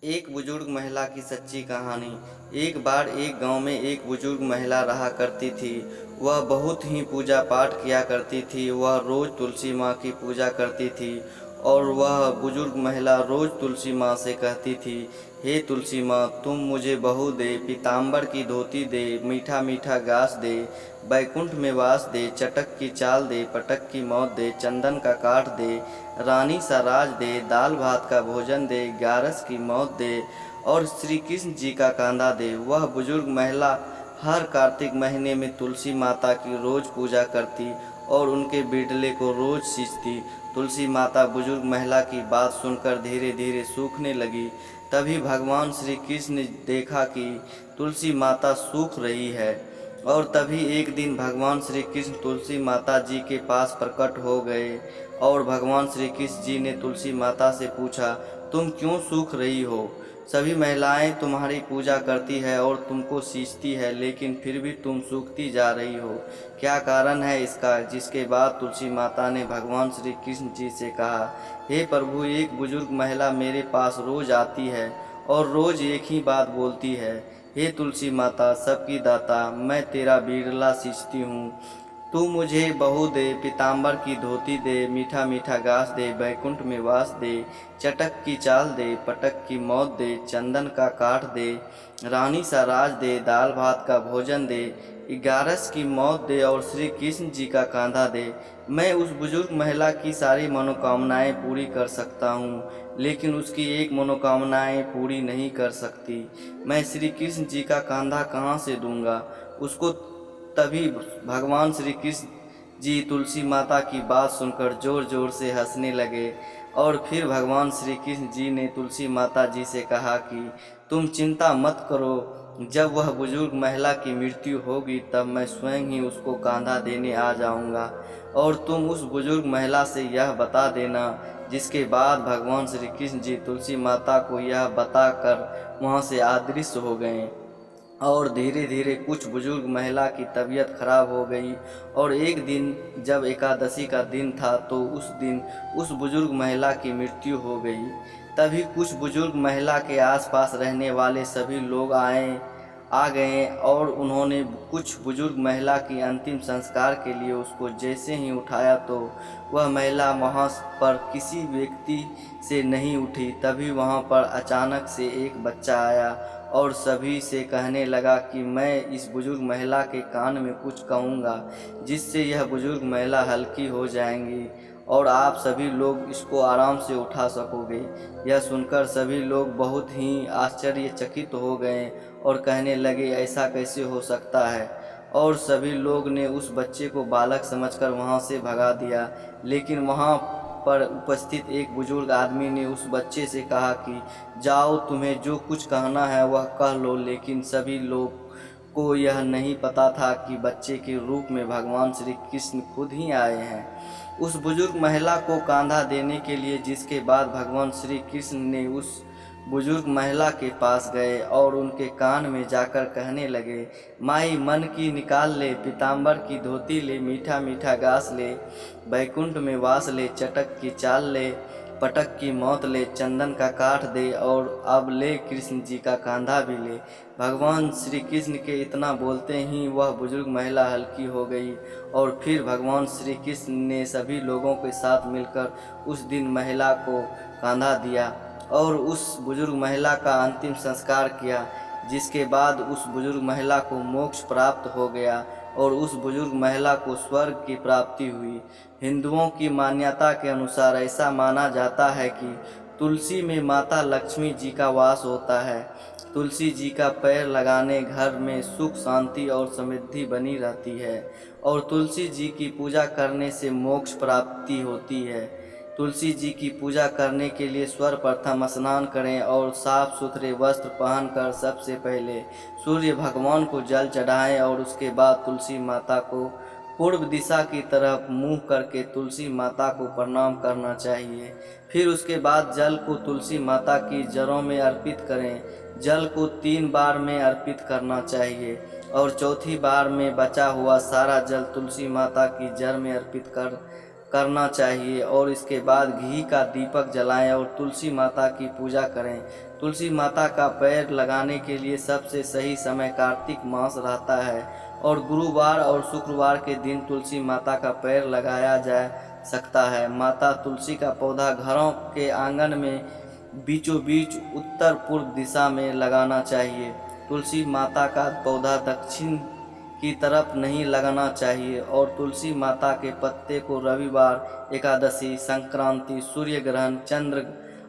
एक बुजुर्ग महिला की सच्ची कहानी। एक बार एक गांव में एक बुजुर्ग महिला रहा करती थी। वह बहुत ही पूजा पाठ किया करती थी। वह रोज तुलसी माँ की पूजा करती थी और वह बुजुर्ग महिला रोज तुलसी माँ से कहती थी, हे तुलसी माँ, तुम मुझे बहू दे, पीताम्बर की धोती दे, मीठा मीठा घास दे, बैकुंठ में वास दे, चटक की चाल दे, पटक की मौत दे, चंदन का काठ दे, रानी सा राज दे, दाल भात का भोजन दे, ग्यारस की मौत दे और श्री कृष्ण जी का कांधा दे। वह बुजुर्ग महिला हर कार्तिक महीने में तुलसी माता की रोज पूजा करती और उनके बिडले को रोज सींचती। तुलसी माता बुजुर्ग महिला की बात सुनकर धीरे धीरे सूखने लगी। तभी भगवान श्री कृष्ण ने देखा कि तुलसी माता सूख रही है और तभी एक दिन भगवान श्री कृष्ण तुलसी माता जी के पास प्रकट हो गए और भगवान श्री कृष्ण जी ने तुलसी माता से पूछा, तुम क्यों सूख रही हो? सभी महिलाएं तुम्हारी पूजा करती है और तुमको सींचती है, लेकिन फिर भी तुम सूखती जा रही हो। क्या कारण है इसका? जिसके बाद तुलसी माता ने भगवान श्री कृष्ण जी से कहा, हे प्रभु, एक बुजुर्ग महिला मेरे पास रोज आती है और रोज एक ही बात बोलती है, हे तुलसी माता, सबकी दाता, मैं तेरा बिरला सींचती हूँ। तू मुझे बहू दे, पीताम्बर की धोती दे, मीठा मीठा घास दे, बैकुंठ में वास दे, चटक की चाल दे, पटक की मौत दे, चंदन का काठ दे, रानी सा राज दे, दाल भात का भोजन दे, ग्यारस की मौत दे और श्री कृष्ण जी का कांधा दे। मैं उस बुजुर्ग महिला की सारी मनोकामनाएं पूरी कर सकता हूँ, लेकिन उसकी एक मनोकामनाएं पूरी नहीं कर सकती। मैं श्री कृष्ण जी का कांधा कहाँ से दूंगा उसको? तभी भगवान श्री कृष्ण जी तुलसी माता की बात सुनकर जोर जोर से हंसने लगे और फिर भगवान श्री कृष्ण जी ने तुलसी माता जी से कहा कि तुम चिंता मत करो, जब वह बुजुर्ग महिला की मृत्यु होगी तब मैं स्वयं ही उसको कांधा देने आ जाऊंगा और तुम उस बुजुर्ग महिला से यह बता देना। जिसके बाद भगवान श्री कृष्ण जी तुलसी माता को यह बताकर वहां से अदृश्य हो गए और धीरे धीरे कुछ बुजुर्ग महिला की तबीयत खराब हो गई। और एक दिन जब एकादशी का दिन था तो उस दिन उस बुजुर्ग महिला की मृत्यु हो गई। तभी कुछ बुजुर्ग महिला के आसपास रहने वाले सभी लोग आ गए और उन्होंने कुछ बुजुर्ग महिला की अंतिम संस्कार के लिए उसको जैसे ही उठाया तो वह महिला वहाँ पर किसी व्यक्ति से नहीं उठी। तभी वहाँ पर अचानक से एक बच्चा आया और सभी से कहने लगा कि मैं इस बुजुर्ग महिला के कान में कुछ कहूँगा जिससे यह बुजुर्ग महिला हल्की हो जाएंगी और आप सभी लोग इसको आराम से उठा सकोगे। यह सुनकर सभी लोग बहुत ही आश्चर्यचकित हो गए और कहने लगे, ऐसा कैसे हो सकता है? और सभी लोग ने उस बच्चे को बालक समझकर वहाँ से भगा दिया। लेकिन वहाँ पर उपस्थित एक बुजुर्ग आदमी ने उस बच्चे से कहा कि जाओ, तुम्हें जो कुछ कहना है वह कह लो। लेकिन सभी लोग को यह नहीं पता था कि बच्चे के रूप में भगवान श्री कृष्ण खुद ही आए हैं उस बुजुर्ग महिला को कांधा देने के लिए। जिसके बाद भगवान श्री कृष्ण ने उस बुजुर्ग महिला के पास गए और उनके कान में जाकर कहने लगे, माई मन की निकाल ले, पीताम्बर की धोती ले, मीठा मीठा घास ले, बैकुंठ में वास ले, चटक की चाल ले, पटक की मौत ले, चंदन का काठ दे और अब ले कृष्ण जी का कांधा भी ले। भगवान श्री कृष्ण के इतना बोलते ही वह बुजुर्ग महिला हल्की हो गई और फिर भगवान श्री कृष्ण ने सभी लोगों के साथ मिलकर उस दिन महिला को कांधा दिया और उस बुजुर्ग महिला का अंतिम संस्कार किया। जिसके बाद उस बुजुर्ग महिला को मोक्ष प्राप्त हो गया और उस बुजुर्ग महिला को स्वर्ग की प्राप्ति हुई। हिंदुओं की मान्यता के अनुसार ऐसा माना जाता है कि तुलसी में माता लक्ष्मी जी का वास होता है। तुलसी जी का पैर लगाने घर में सुख शांति और समृद्धि बनी रहती है और तुलसी जी की पूजा करने से मोक्ष प्राप्ति होती है। तुलसी जी की पूजा करने के लिए सर्वप्रथम स्नान करें और साफ सुथरे वस्त्र पहनकर सबसे पहले सूर्य भगवान को जल चढ़ाएं और उसके बाद तुलसी माता को पूर्व दिशा की तरफ मुंह करके तुलसी माता को प्रणाम करना चाहिए। फिर उसके बाद जल को तुलसी माता की जड़ों में अर्पित करें। जल को 3 बार में अर्पित करना चाहिए और चौथी बार में बचा हुआ सारा जल तुलसी माता की जड़ में अर्पित करना चाहिए और इसके बाद घी का दीपक जलाएं और तुलसी माता की पूजा करें। तुलसी माता का पैर लगाने के लिए सबसे सही समय कार्तिक मास रहता है और गुरुवार और शुक्रवार के दिन तुलसी माता का पैर लगाया जा सकता है। माता तुलसी का पौधा घरों के आंगन में बीचों बीच उत्तर पूर्व दिशा में लगाना चाहिए। तुलसी माता का पौधा दक्षिण की तरफ नहीं लगाना चाहिए और तुलसी माता के पत्ते को रविवार, एकादशी, संक्रांति, सूर्य ग्रहण, चंद्र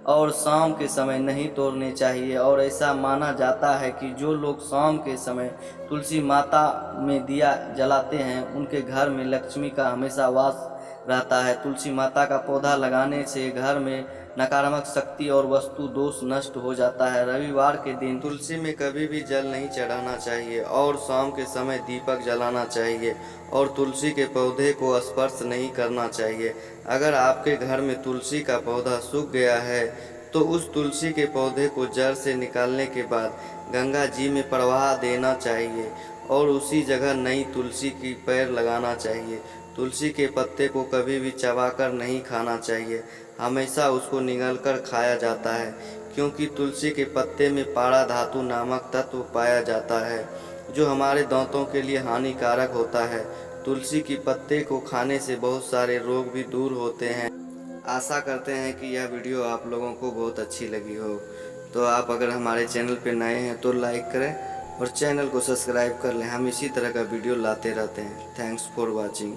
और शाम के समय नहीं तोड़ने चाहिए। और ऐसा माना जाता है कि जो लोग शाम के समय तुलसी माता में दिया जलाते हैं उनके घर में लक्ष्मी का हमेशा वास रहता है। तुलसी माता का पौधा लगाने से घर में नकारात्मक शक्ति और वस्तु दोष नष्ट हो जाता है। रविवार के दिन तुलसी में कभी भी जल नहीं चढ़ाना चाहिए और शाम के समय दीपक जलाना चाहिए और तुलसी के पौधे को स्पर्श नहीं करना चाहिए। अगर आपके घर में तुलसी का पौधा सूख गया है तो उस तुलसी के पौधे को जड़ से निकालने के बाद गंगा जी में प्रवाह देना चाहिए और उसी जगह नई तुलसी की पैर लगाना चाहिए। तुलसी के पत्ते को कभी भी चबाकर नहीं खाना चाहिए, हमेशा उसको निगलकर खाया जाता है क्योंकि तुलसी के पत्ते में पारा धातु नामक तत्व पाया जाता है जो हमारे दांतों के लिए हानिकारक होता है। तुलसी की पत्ते को खाने से बहुत सारे रोग भी दूर होते हैं। आशा करते हैं कि यह वीडियो आप लोगों को बहुत अच्छी लगी हो। तो आप अगर हमारे चैनल पर नए हैं तो लाइक करें और चैनल को सब्सक्राइब कर लें। हम इसी तरह का वीडियो लाते रहते हैं। Thanks for watching.